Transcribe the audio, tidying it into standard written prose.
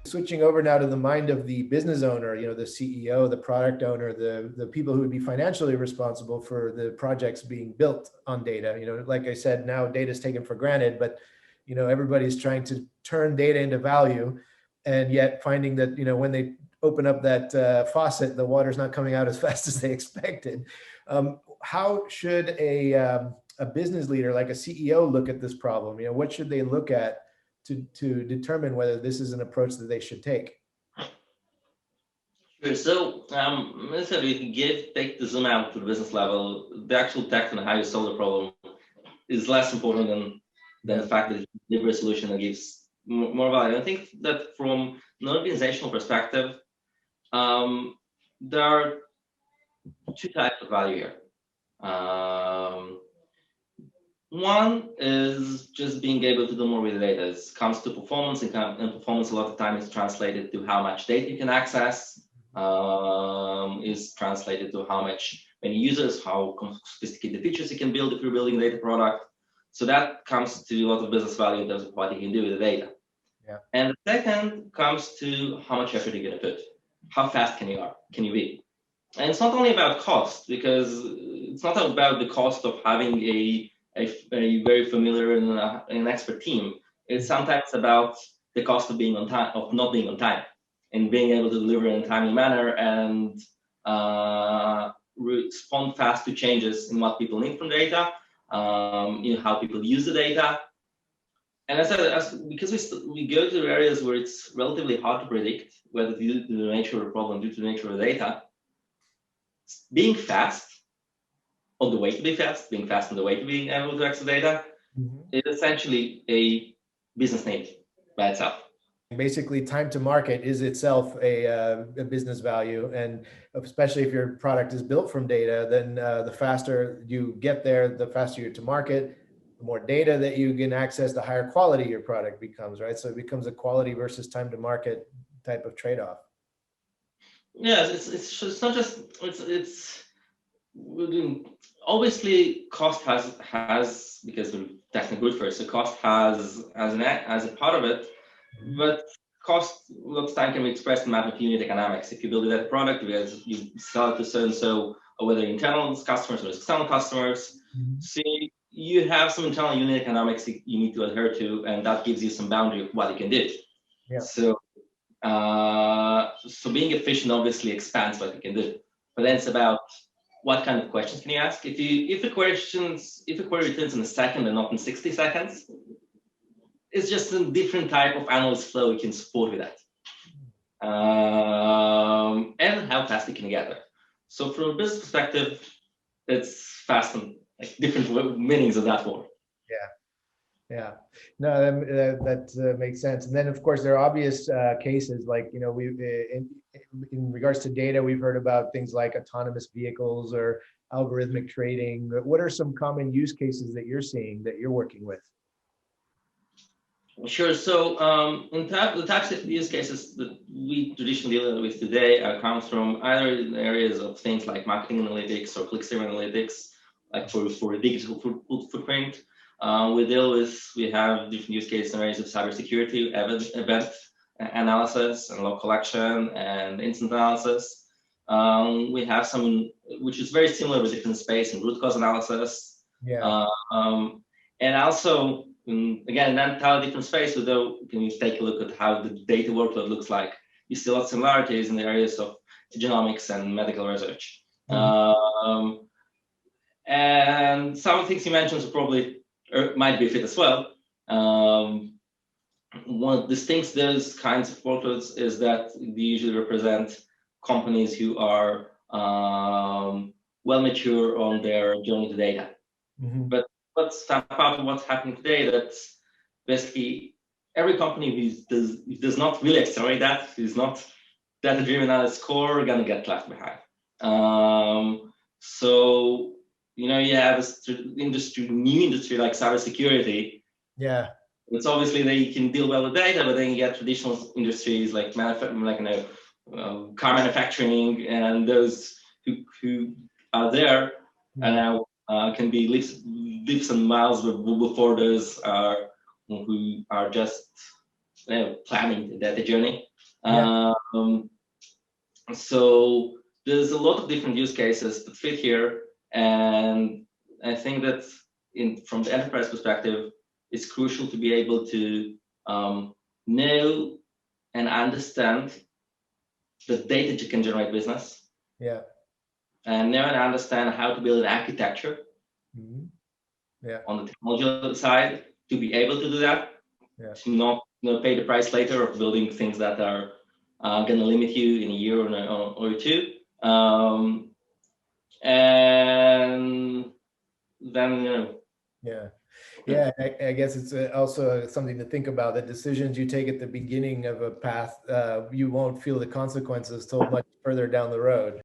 Switching over now to the mind of the business owner, the CEO, the product owner, the people who would be financially responsible for the projects being built on data. Like I said, now data is taken for granted, but everybody's trying to turn data into value, and yet finding that when they open up that faucet, the water's not coming out as fast as they expected. How should a business leader like a CEO look at this problem? What should they look at to determine whether this is an approach that they should take? Sure. So, if you take the zoom out to the business level, the actual tech and how you solve the problem is less important than the fact that you deliver a solution that gives more value. I think that from an organizational perspective, there are two types of value here. One is just being able to do more with the data. It comes to performance, and performance a lot of times is translated to how much data you can access, is translated to how many users, how sophisticated features you can build if you're building a data product. So that comes to a lot of business value in terms of what you can do with the data. Yeah. And the second comes to how much effort you're going to put. How fast can you be? And it's not only about cost, because it's not about the cost of having a very familiar and an expert team. It's sometimes about the cost of being on time, of not being on time, and being able to deliver in a timely manner and respond fast to changes in what people need from data, how people use the data. And because we go to areas where it's relatively hard to predict, whether due to the nature of the problem, due to the nature of the data, being fast on the way to be fast, being fast on the way to being able to access data, is essentially a business need by itself. Basically, time to market is itself a business value, and especially if your product is built from data, then the faster you get there, the faster you're to market. The more data that you can access, the higher quality your product becomes, right? So it becomes a quality versus time to market type of trade-off. Yeah, it's not just it's obviously cost has because we're technically good first, so cost has as a part of it, but cost a lot of time can be expressed in matter of unit economics. If you build that product, because you sell it to so and so, or whether internal customers or external customers, see you have some internal unit economics you need to adhere to, and that gives you some boundary of what you can do. Yeah. So being efficient obviously expands what you can do, but then it's about what kind of questions can you ask. If a query returns in a second and not in 60 seconds, it's just a different type of analyst flow you can support with that, and how fast you can get there. So from a business perspective, it's fast and different meanings of that word. Yeah, no, that makes sense. And then, of course, there are obvious cases like, in regards to data, we've heard about things like autonomous vehicles or algorithmic trading. What are some common use cases that you're seeing that you're working with? Sure. So the types of use cases that we traditionally deal with today come from either in areas of things like marketing analytics or click-through analytics, like for a digital footprint. We have different use cases in areas of cybersecurity, event analysis and log collection and incident analysis. We have some, which is very similar with different space and root cause analysis. Yeah. And also, again, in that entirely different space, although when you take a look at how the data workload looks like, you still have similarities in the areas of genomics and medical research. And some of the things you mentioned might be a fit as well. One of the things those kinds of workloads is that they usually represent companies who are well mature on their journey to data. But what's part of what's happening today, that's basically every company who does not really accelerate that, who's not data driven at its core, are going to get left behind. So you have new industry like cybersecurity. Yeah. It's obviously they can deal well with data, but then you get traditional industries like car manufacturing, and those who are there and now can be leaps and miles before those who are just planning the data journey. Yeah. So there's a lot of different use cases that fit here, and I think that from the enterprise perspective, it's crucial to be able to know and understand the data that you can generate business, Yeah. and know and understand how to build an architecture Mhm. Yeah. on the technology side to be able to do that. Yeah. To not pay the price later of building things that are going to limit you in a year or two. And then, Yeah. Yeah. I guess it's also something to think about. The decisions you take at the beginning of a path, you won't feel the consequences till much further down the road.